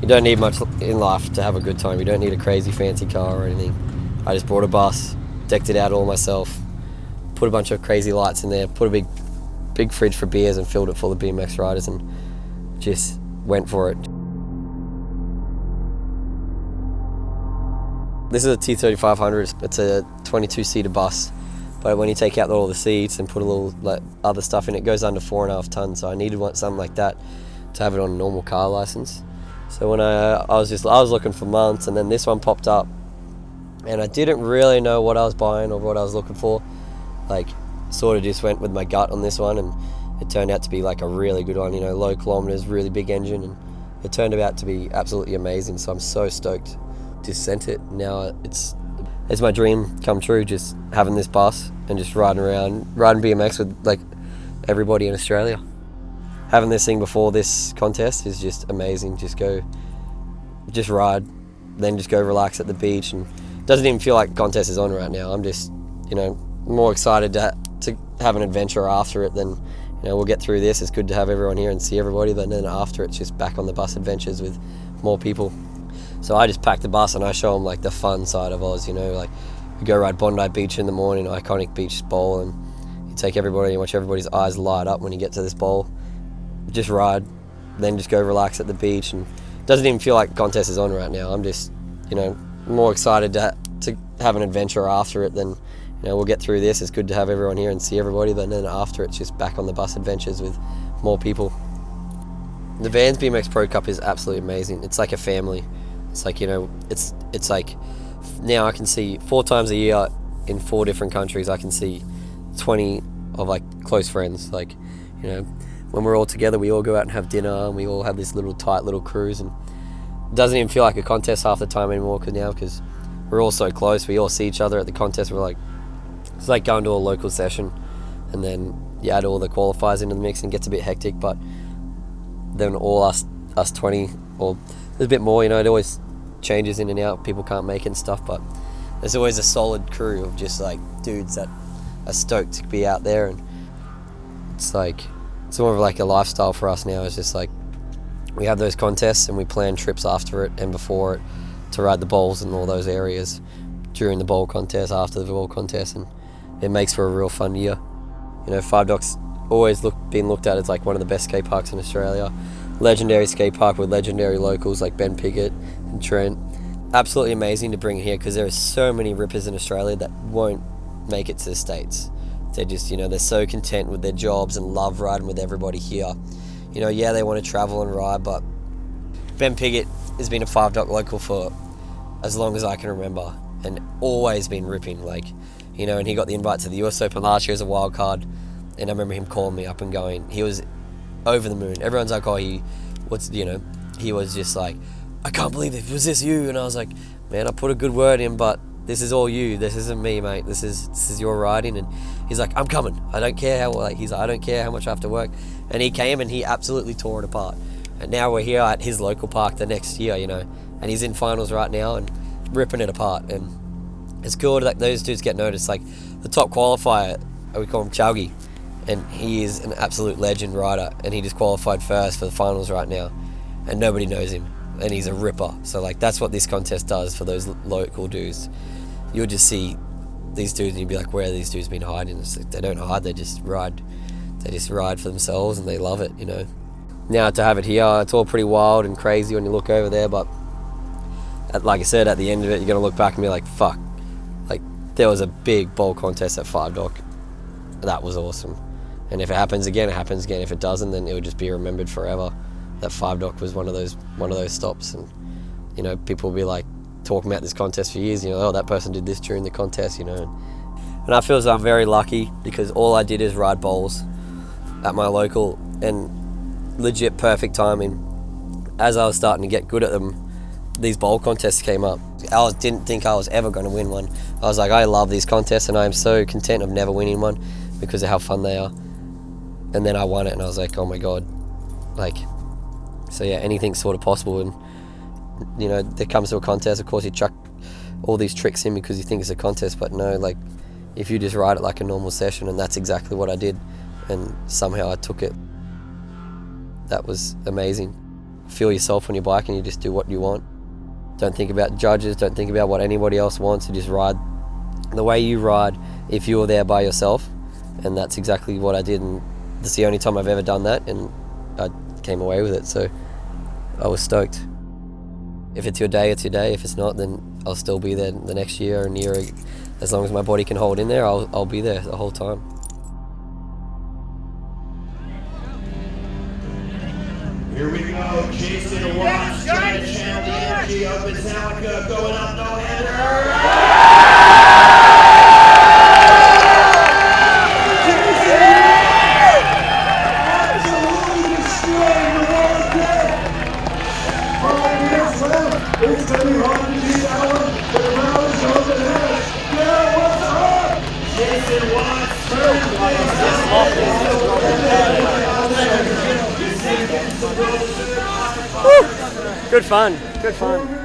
You don't need much in life to have a good time. You don't need a crazy fancy car or anything. I just bought a bus, decked it out all myself, put a bunch of crazy lights in there, put a big fridge for beers and filled it full of BMX riders and just went for it. This is a T3500. It's a 22-seater bus, but when you take out all the seats and put a little other stuff in, it goes under 4.5 tons. So I needed something like that to have it on a normal car license. So when I was looking for months, and then this one popped up, and I didn't really know what I was buying or what I was looking for. Like, sort of just went with my gut on this one, and it turned out to be like a really good one. You know, low kilometers, really big engine, and it turned out to be absolutely amazing. So I'm so stoked. Just sent it. Now it's my dream come true, just having this bus and just riding BMX with like everybody in Australia. Having this thing before this contest is just amazing. Just ride, then just go relax at the beach, and it doesn't even feel like the contest is on right now. I'm just, you know, more excited to have an adventure after it than, you know, we'll get through this. It's good to have everyone here and see everybody, but then after it's just back on the bus adventures with more people. So I just pack the bus and I show them like the fun side of Oz, you know, like we go ride Bondi Beach in the morning, iconic beach bowl, and you take everybody and watch everybody's eyes light up when you get to this bowl. Just ride, then just go relax at the beach, and it doesn't even feel like the contest is on right now. I'm just, you know, more excited to have an adventure after it than, you know, we'll get through this. It's good to have everyone here and see everybody, but then after it's just back on the bus adventures with more people. The Vans BMX Pro Cup is absolutely amazing. It's like a family. It's like, you know, it's like now I can see 4 times a year in 4 different countries. I can see 20 of like close friends. Like, you know, when we're all together, we all go out and have dinner, and we all have this little tight little cruise, and it doesn't even feel like a contest half the time anymore because we're all so close. We all see each other at the contest. We're like, it's like going to a local session, and then you add all the qualifiers into the mix and it gets a bit hectic, but then all us 20, or there's a bit more, you know, it always changes in and out. People can't make it and stuff, but there's always a solid crew of just like dudes that are stoked to be out there, and it's more of like a lifestyle for us now. It's just like we have those contests and we plan trips after it and before it to ride the bowls in all those areas during the bowl contest, after the bowl contest, and it makes for a real fun year. You know, Five Dock's always been looked at as like one of the best skate parks in Australia. Legendary skate park with legendary locals like Ben Piggott and Trent. Absolutely amazing to bring here because there are so many rippers in Australia that won't make it to the States. They're just, you know, they're so content with their jobs and love riding with everybody here. You know, yeah, they want to travel and ride, but Ben Piggott has been a Five Dock local for as long as I can remember and always been ripping, like, you know, and he got the invite to the US Open last year as a wild card, and I remember him calling me up and going, he was over the moon. Everyone's like, oh, he was just like, I can't believe it, was this you? And I was like, man, I put a good word in, but this is all you. This isn't me, mate. This is your riding. And he's like, I'm coming. I don't care how, like, he's like, I don't care how much I have to work. And he came and he absolutely tore it apart. And now we're here at his local park the next year, you know, and he's in finals right now and ripping it apart. And it's cool that those dudes get noticed. Like the top qualifier, we call him Chowgi, and he is an absolute legend rider, and he just qualified first for the finals right now, and nobody knows him, and he's a ripper. So like that's what this contest does for those local dudes. You'll just see these dudes and you'll be like, where have these dudes been hiding? It's like, they don't hide, they just ride for themselves and they love it, you know. Now to have it here, it's all pretty wild and crazy when you look over there, but like I said, at the end of it, you're gonna look back and be like, fuck, like there was a big bowl contest at Five Dock. That was awesome. And if it happens again, it happens again. If it doesn't, then it would just be remembered forever. That Five Dock was one of those stops, and you know, people will be like talking about this contest for years. You know, oh, that person did this during the contest. You know, and I feel as I'm very lucky because all I did is ride bowls at my local, and legit perfect timing. As I was starting to get good at them, these bowl contests came up. I didn't think I was ever going to win one. I was like, I love these contests, and I am so content of never winning one because of how fun they are. And then I won it, and I was like, oh my god, like, so yeah, anything's sort of possible. And you know, there comes to a contest, of course you chuck all these tricks in because you think it's a contest, but no, like if you just ride it like a normal session, and that's exactly what I did, and somehow I took it. That was amazing. feel yourself on your bike and you just do what you want. Don't think about judges, don't think about what anybody else wants. You just ride the way you ride if you're there by yourself. And that's exactly what I did, and that's the only time I've ever done that, and I came away with it, so I was stoked. If it's your day, it's your day. If it's not, then I'll still be there the next year and year. As long as my body can hold in there, I'll be there the whole time. Here we go, Jason Watts trying to channel the energy of Metallica, going up, no-hander. Absolutely destroying the world dead. 5 minutes left. It's going to be hard to beat that one. The crowd is open head. Yeah, what's up? Jason Watts, Good fun, good fun.